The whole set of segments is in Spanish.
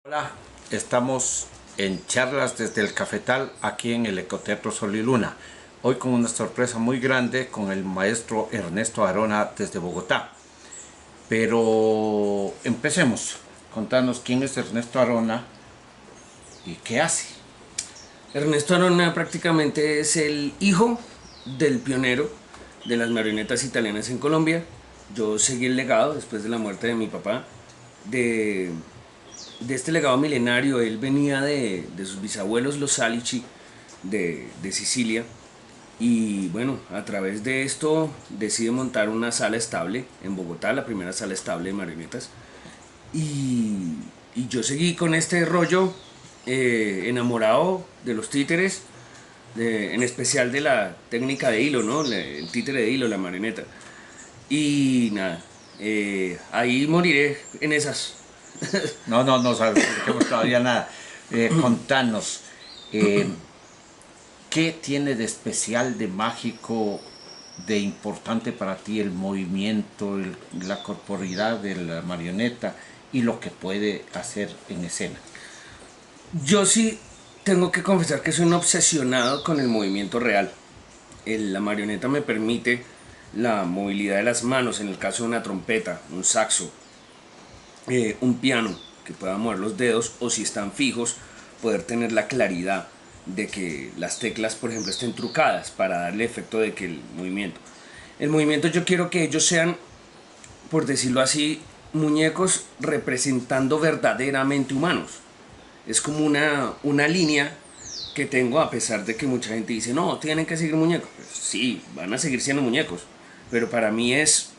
Hola, estamos en charlas desde el Cafetal aquí en el Ecoteatro Sol y Luna. Hoy con una sorpresa muy grande con el maestro Ernesto Arona desde Bogotá. Pero empecemos. Contanos quién es Ernesto Arona y qué hace. Ernesto Arona prácticamente es el hijo del pionero de las marionetas italianas en Colombia. Yo seguí el legado después de la muerte de mi papá, de, de este legado milenario. Él venía de sus bisabuelos, los Salici, de Sicilia. Y bueno, a través de esto decide montar una sala estable en Bogotá, la primera sala estable de marionetas. Y, y yo seguí con este rollo, enamorado de los títeres, en especial de la técnica de hilo, ¿no? El títere de hilo, la marioneta. Y nada, ahí moriré en esas. No sabemos todavía nada. Contanos, eh, ¿qué tiene de especial, de mágico, de importante para ti el movimiento, la corporidad de la marioneta y lo que puede hacer en escena? Yo sí tengo que confesar que soy un obsesionado con el movimiento real. La marioneta me permite la movilidad de las manos, en el caso de una trompeta, un saxo, un piano, que pueda mover los dedos, o si están fijos, poder tener la claridad de que las teclas, por ejemplo, estén trucadas para darle efecto de que el movimiento yo quiero que ellos sean, por decirlo así, muñecos representando verdaderamente humanos. Es como una línea que tengo, a pesar de que mucha gente dice, no, tienen que seguir muñecos. Pues sí, van a seguir siendo muñecos, pero para mí es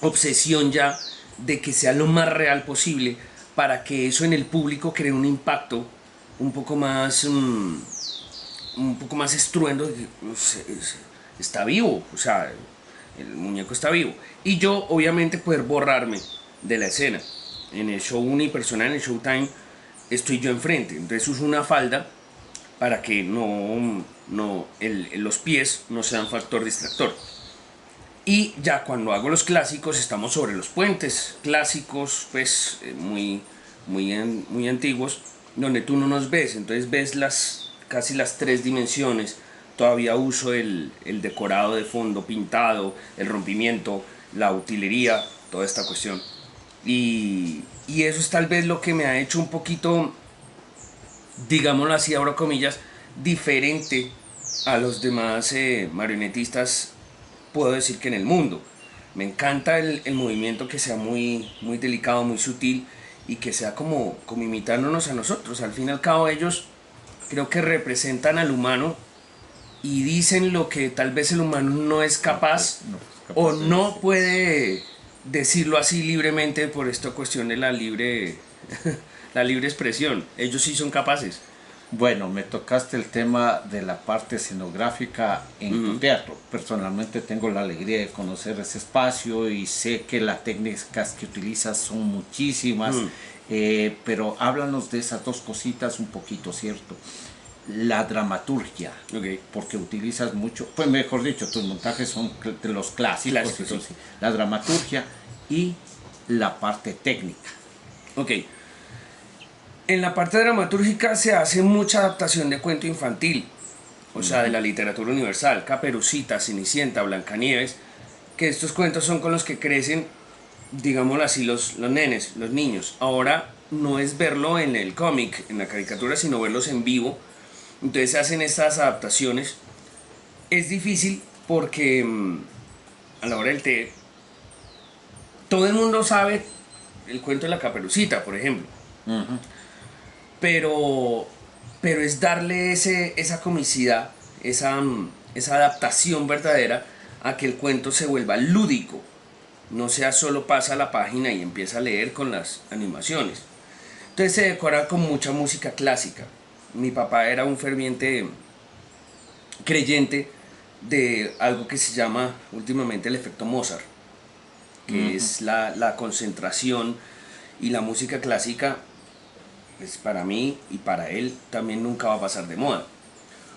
obsesión ya de que sea lo más real posible para que eso en el público cree un impacto un poco más un poco más estruendo de que está vivo, o sea, el muñeco está vivo. Y yo obviamente poder borrarme de la escena. En el show unipersonal, en el showtime, estoy yo enfrente, entonces uso una falda para que los pies no sean factor distractor. Y ya cuando hago los clásicos estamos sobre los puentes clásicos, pues muy antiguos, donde tú no nos ves, entonces ves casi las tres dimensiones. Todavía uso el decorado de fondo pintado, el rompimiento, la utilería, toda esta cuestión. Y eso es tal vez lo que me ha hecho un poquito, digámoslo así, abro comillas, diferente a los demás marionetistas, puedo decir que en el mundo. Me encanta el movimiento, que sea muy delicado, muy sutil, y que sea como imitándonos a nosotros. Al fin y al cabo ellos creo que representan al humano y dicen lo que tal vez el humano no es capaz, No es o capaz de no decir. puede decirlo así libremente por esta cuestión de la libre expresión. Ellos sí son capaces. Bueno, me tocaste el tema de la parte escenográfica en tu teatro. Personalmente tengo la alegría de conocer ese espacio y sé que las técnicas que utilizas son muchísimas, pero háblanos de esas dos cositas un poquito, ¿cierto? La dramaturgia, Ok. porque utilizas mucho, pues mejor dicho, tus montajes son de los clásicos, Clásicos, sí. entonces, la dramaturgia y la parte técnica. Ok. En la parte dramatúrgica se hace mucha adaptación de cuento infantil, o sea, de la literatura universal, Caperucita, Cenicienta, Blancanieves, que estos cuentos son con los que crecen, digámoslo así, los nenes, los niños. Ahora no es verlo en el cómic, en la caricatura, sino verlos en vivo. Entonces se hacen estas adaptaciones. Es difícil porque a la hora del té, todo el mundo sabe el cuento de la Caperucita, por ejemplo. pero, pero es darle esa comicidad, esa adaptación verdadera a que el cuento se vuelva lúdico, no sea solo pasa la página y empieza a leer con las animaciones. Entonces se decora con mucha música clásica. Mi papá era un ferviente creyente de algo que se llama últimamente el efecto Mozart, que es la concentración, y la música clásica, pues para mí y para él también nunca va a pasar de moda,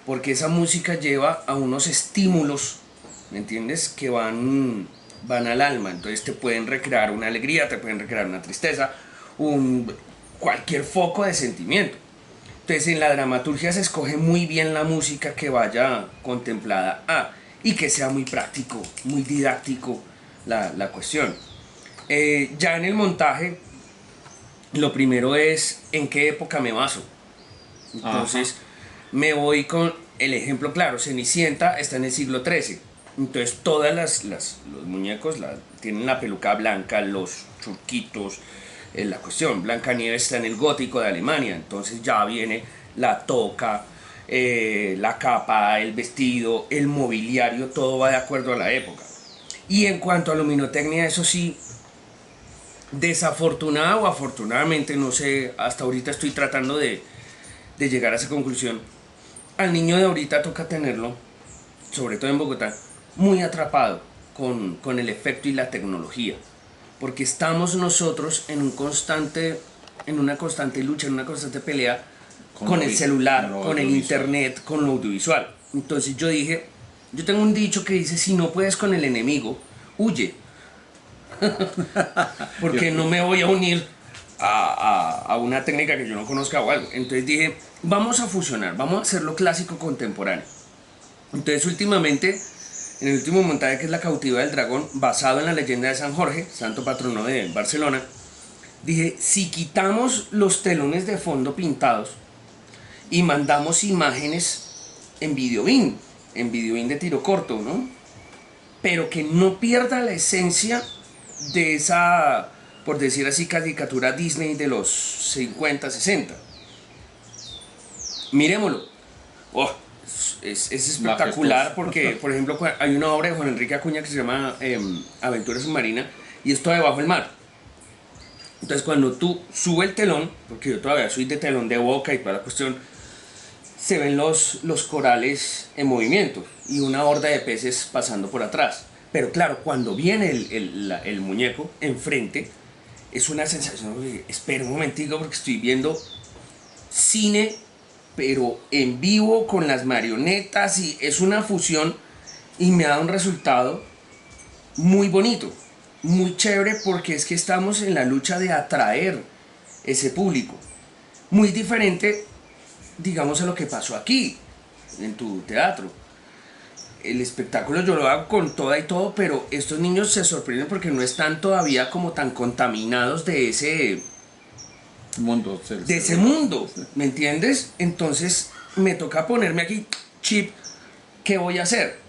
porque esa música lleva a unos estímulos, ¿me entiendes? Que van al alma, entonces te pueden recrear una alegría, te pueden recrear una tristeza, un, cualquier foco de sentimiento. Entonces en la dramaturgia se escoge muy bien la música que vaya contemplada y que sea muy práctico, muy didáctico la cuestión. Ya en el montaje, lo primero es en qué época me baso. Entonces, ajá, me voy con el ejemplo claro. Cenicienta está en el siglo XIII. Entonces, todas los muñecos tienen la peluca blanca, los churquitos, la cuestión. Blancanieves está en el gótico de Alemania. Entonces, ya viene la toca, la capa, el vestido, el mobiliario, todo va de acuerdo a la época. Y en cuanto a luminotecnia, eso sí, desafortunada o afortunadamente, no sé, hasta ahorita estoy tratando de llegar a esa conclusión. Al niño de ahorita toca tenerlo, sobre todo en Bogotá, muy atrapado con el efecto y la tecnología, porque estamos nosotros en una constante lucha, en una constante pelea con el celular, con el internet, con lo audiovisual. Entonces yo dije, yo tengo un dicho que dice, si no puedes con el enemigo, huye. Porque no me voy a unir a una técnica que yo no conozca o algo. Entonces dije, vamos a fusionar, vamos a hacerlo clásico contemporáneo. Entonces últimamente, en el último montaje, que es La cautiva del dragón, basado en la leyenda de San Jorge, santo patrono de Barcelona, dije, si quitamos los telones de fondo pintados y mandamos imágenes en videobeam de tiro corto, ¿no? Pero que no pierda la esencia de esa, por decir así, caricatura Disney de los 50, 60. Miremoslo. Oh, es espectacular porque, por ejemplo, hay una obra de Juan Enrique Acuña que se llama Aventura Submarina y esto debajo del mar. Entonces cuando tú subes el telón, porque yo todavía soy de telón de boca y toda la cuestión, se ven los corales en movimiento y una horda de peces pasando por atrás. Pero claro, cuando viene el muñeco enfrente, es una sensación de, espera un momentico porque estoy viendo cine, pero en vivo con las marionetas y es una fusión y me da un resultado muy bonito, muy chévere porque es que estamos en la lucha de atraer ese público. Muy diferente, digamos, a lo que pasó aquí, en tu teatro. El espectáculo yo lo hago con toda y todo, pero estos niños se sorprenden porque no están todavía como tan contaminados de ese mundo, ¿me entiendes? Entonces me toca ponerme aquí chip, ¿qué voy a hacer?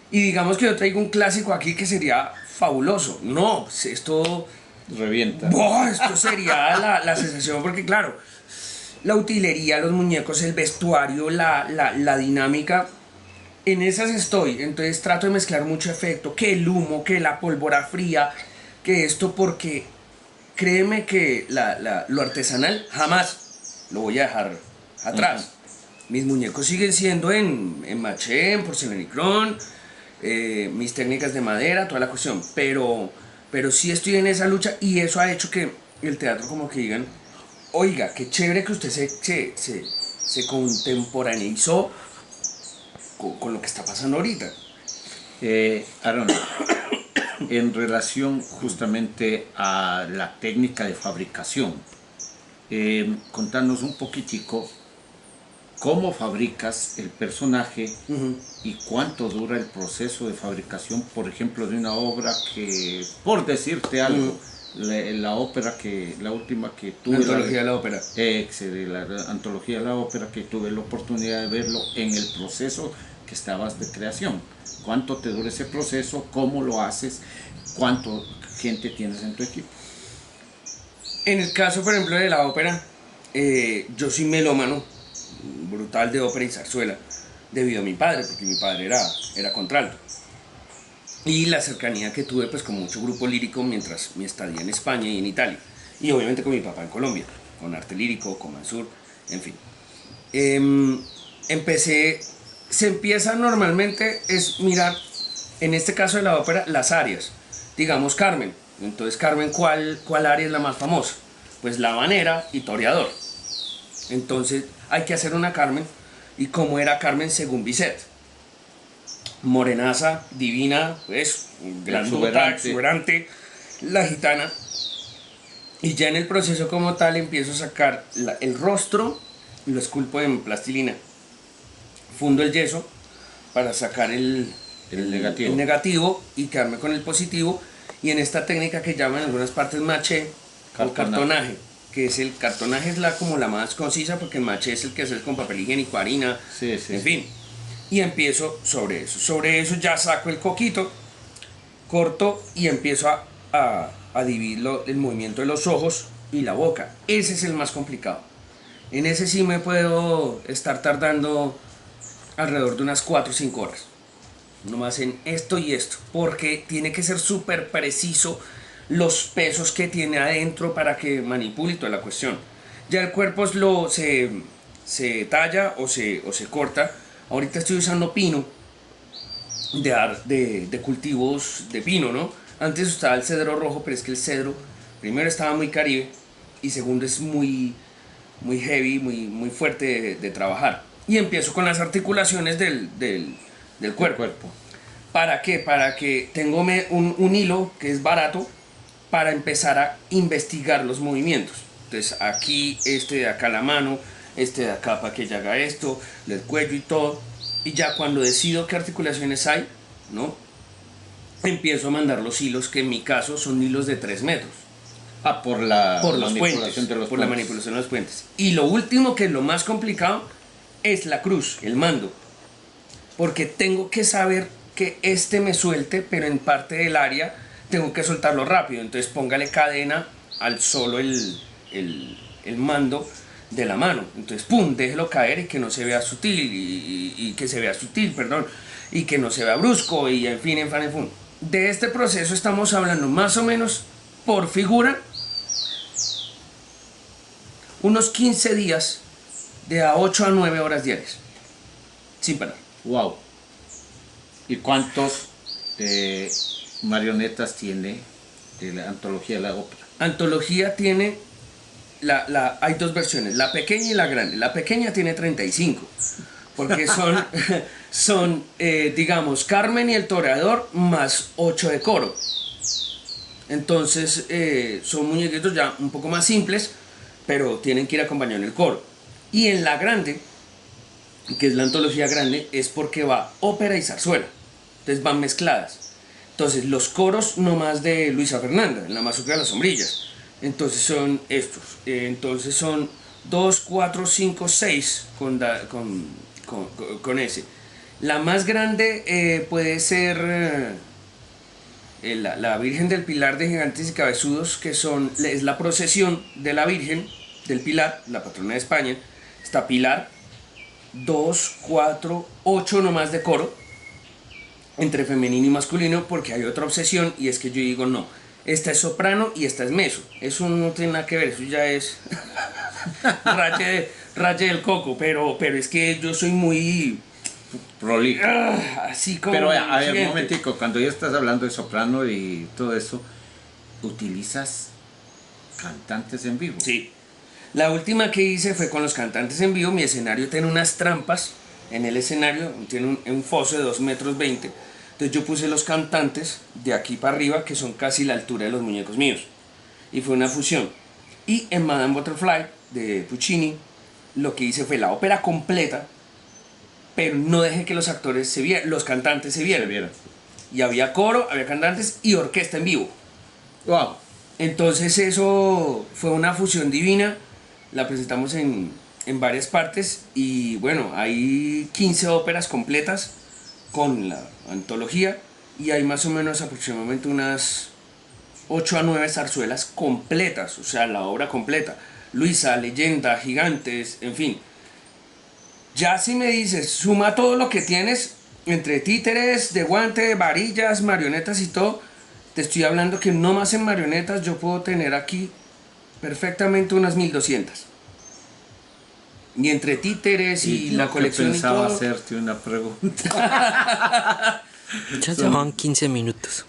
Y digamos que yo traigo un clásico aquí que sería fabuloso. No, esto revienta. Esto sería la sensación porque claro, la utilería, los muñecos, el vestuario, la dinámica, en esas estoy. Entonces trato de mezclar mucho efecto, que el humo, que la pólvora fría, que esto, porque créeme que lo artesanal jamás lo voy a dejar atrás. Mis muñecos siguen siendo en maché, en porcelanicrón, mis técnicas de madera, toda la cuestión, pero sí estoy en esa lucha y eso ha hecho que el teatro como que digan, oiga, qué chévere que usted se contemporaneizó con lo que está pasando ahorita. Aaron, en relación justamente a la técnica de fabricación, contanos un poquitico cómo fabricas el personaje y cuánto dura el proceso de fabricación, por ejemplo, de una obra que, por decirte algo, la última que tuve, la antología de la ópera, la antología de la ópera, que tuve la oportunidad de verlo en el proceso que estabas de creación. ¿Cuánto te dura ese proceso? ¿Cómo lo haces? ¿Cuánto gente tienes en tu equipo? En el caso, por ejemplo, de la ópera, yo soy melómano brutal de ópera y zarzuela debido a mi padre, porque mi padre era contralto, y la cercanía que tuve pues con mucho grupo lírico mientras mi estadía en España y en Italia, y obviamente con mi papá en Colombia, con arte lírico, con Mansur, en fin. Se empieza normalmente es mirar, en este caso de la ópera, las áreas, digamos Carmen. Entonces Carmen, ¿cuál área es la más famosa? Pues la habanera y toreador. Entonces hay que hacer una Carmen, y cómo era Carmen según Bizet: morenaza, divina, pues grandota, exuberante, la gitana. Y ya en el proceso como tal empiezo a sacar el rostro y lo esculpo en plastilina. Fundo el yeso para sacar el negativo y quedarme con el positivo. Y en esta técnica que llaman en algunas partes maché o cartonaje, que es el cartonaje es como la más concisa, porque el maché es el que haces con papel higiénico, harina, en fin. Y empiezo sobre eso. Sobre eso ya saco el coquito, corto y empiezo a dividir el movimiento de los ojos y la boca. Ese es el más complicado. En ese sí me puedo estar tardando alrededor de unas 4 o 5 horas. Nomás en esto y esto. Porque tiene que ser súper preciso los pesos que tiene adentro para que manipule toda la cuestión. Ya el cuerpo se talla o se corta. Ahorita estoy usando pino de cultivos de pino, ¿no? Antes usaba el cedro rojo, pero es que el cedro primero estaba muy caribe y segundo es muy heavy, muy fuerte de trabajar. Y empiezo con las articulaciones del cuerpo. ¿Para qué? Para que tengo un hilo que es barato para empezar a investigar los movimientos. Entonces aquí, de acá la mano, de acá para que ella haga esto, del cuello y todo. Y ya cuando decido qué articulaciones hay, ¿no? Empiezo a mandar los hilos, que en mi caso son hilos de 3 metros. Por la manipulación de los puentes. La manipulación de los puentes. Y lo último, que es lo más complicado, es la cruz, el mando. Porque tengo que saber que me suelte, pero en parte del área tengo que soltarlo rápido. Entonces póngale cadena al solo el mando de la mano. Entonces, pum, déjelo caer y que no se vea sutil, y que se vea sutil, perdón, y que no se vea brusco, y en fin. De este proceso estamos hablando más o menos por figura unos 15 días de a 8 a 9 horas diarias, sin parar. Wow. ¿Y cuántos marionetas tiene de la antología de la ópera? Antología tiene, hay dos versiones, la pequeña y la grande. La pequeña tiene 35, porque son digamos, Carmen y el Toreador más 8 de coro. Entonces son muñequitos ya un poco más simples, pero tienen que ir acompañando el coro. Y en la grande, que es la antología grande, es porque va ópera y zarzuela. Entonces van mezcladas. Entonces los coros nomás de Luisa Fernanda, en la mazurca de las sombrillas. Entonces son estos. Entonces son 2, 4, 5, 6 con ese. La más grande puede ser la Virgen del Pilar de Gigantes y Cabezudos, que es la procesión de la Virgen del Pilar, la patrona de España. Está Pilar, 2, 4, 8 nomás de coro, entre femenino y masculino, porque hay otra obsesión, y es que yo digo, no, esta es soprano y esta es meso. Eso no tiene nada que ver, eso ya es raye del coco, pero es que yo soy muy prolijo. Así como. Pero a ver, un momentico, cuando ya estás hablando de soprano y todo eso, ¿utilizas cantantes en vivo? Sí. La última que hice fue con los cantantes en vivo. Mi escenario tiene unas trampas. En el escenario tiene un foso de 2,20 metros. Entonces yo puse los cantantes de aquí para arriba, que son casi la altura de los muñecos míos. Y fue una fusión. Y en Madame Butterfly de Puccini, lo que hice fue la ópera completa, pero no dejé que los actores los cantantes se vieran. Y había coro, había cantantes y orquesta en vivo. Wow. Entonces eso fue una fusión divina. La presentamos en varias partes y bueno, hay 15 óperas completas con la antología y hay más o menos aproximadamente unas 8 a 9 zarzuelas completas, o sea, la obra completa. Luisa, Leyenda, Gigantes, en fin. Ya si me dices, suma todo lo que tienes, entre títeres, de guante, varillas, marionetas y todo, te estoy hablando que no más en marionetas yo puedo tener aquí perfectamente unas 1200. Y entre títeres y la colección pensaba y todo. hacerte una pregunta. Ya van 15 minutos.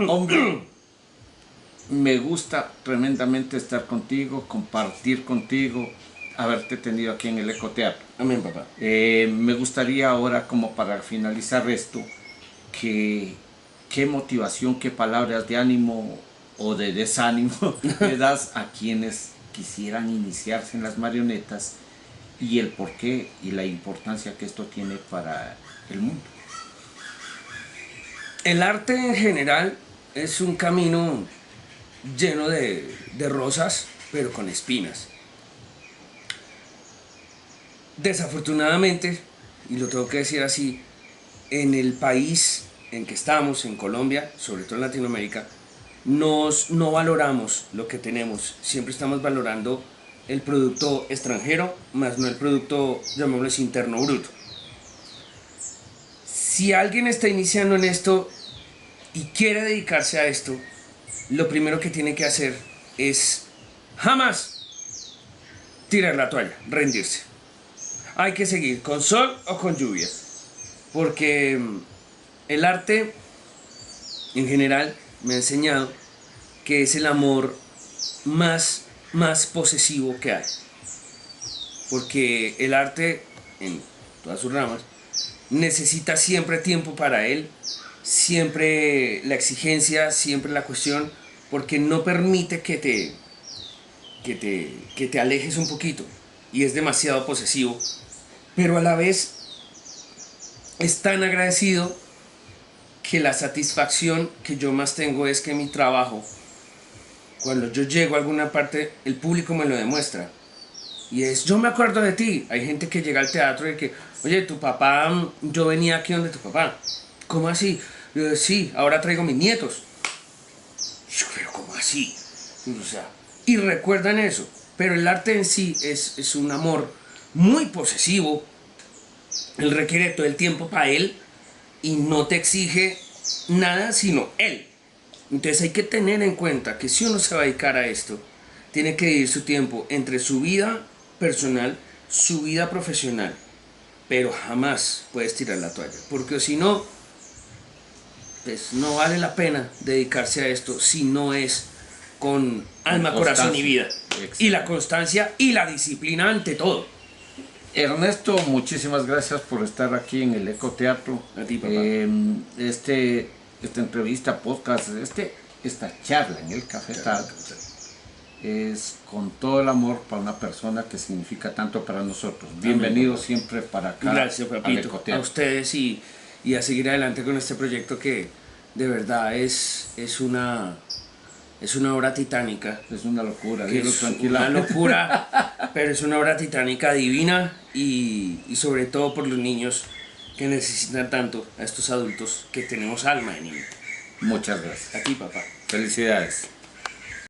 Hombre, me gusta tremendamente estar contigo, compartir contigo, haberte tenido aquí en el Ecoteatro. Amén, papá. Me gustaría ahora, como para finalizar esto, qué motivación, qué palabras de ánimo o de desánimo le das a quienes quisieran iniciarse en las marionetas y el porqué y la importancia que esto tiene para el mundo? El arte en general es un camino lleno de rosas, pero con espinas. Desafortunadamente, y lo tengo que decir así, en el país en que estamos, en Colombia, sobre todo en Latinoamérica, no valoramos lo que tenemos. Siempre estamos valorando el producto extranjero, más no el producto, llamémoslo así, interno bruto. Si alguien está iniciando en esto y quiere dedicarse a esto, lo primero que tiene que hacer es jamás tirar la toalla, rendirse. Hay que seguir con sol o con lluvia, porque el arte en general me ha enseñado que es el amor más posesivo que hay, porque el arte en todas sus ramas necesita siempre tiempo para él, siempre la exigencia, siempre la cuestión, porque no permite que te alejes un poquito, y es demasiado posesivo, pero a la vez es tan agradecido que la satisfacción que yo más tengo es que mi trabajo, cuando yo llego a alguna parte, el público me lo demuestra. Y es, yo me acuerdo de ti. Hay gente que llega al teatro y que, oye, tu papá, yo venía aquí donde tu papá. ¿Cómo así? Sí, ahora traigo mis nietos. Pero ¿cómo así? O sea, y recuerdan eso. Pero el arte en sí es un amor muy posesivo. Él requiere todo el tiempo para él y no te exige nada sino él. Entonces hay que tener en cuenta que si uno se va a dedicar a esto, tiene que dividir su tiempo entre su vida personal, su vida profesional, pero jamás puedes tirar la toalla, porque si no, pues no vale la pena dedicarse a esto si no es con alma, corazón y vida. Exacto. Y la constancia y la disciplina ante todo. Ernesto, muchísimas gracias por estar aquí en el Ecoteatro. A ti, papá. Esta entrevista, podcast, esta charla en el cafetal es con todo el amor para una persona que significa tanto para nosotros. Bienvenido siempre para acá. Gracias, papito, a ustedes y a seguir adelante con este proyecto que de verdad es una obra titánica. Es una locura, Que es una locura, pero es una obra titánica divina y sobre todo por los niños que necesitan tanto a estos adultos que tenemos alma de niño. Muchas gracias. A ti, papá. Felicidades.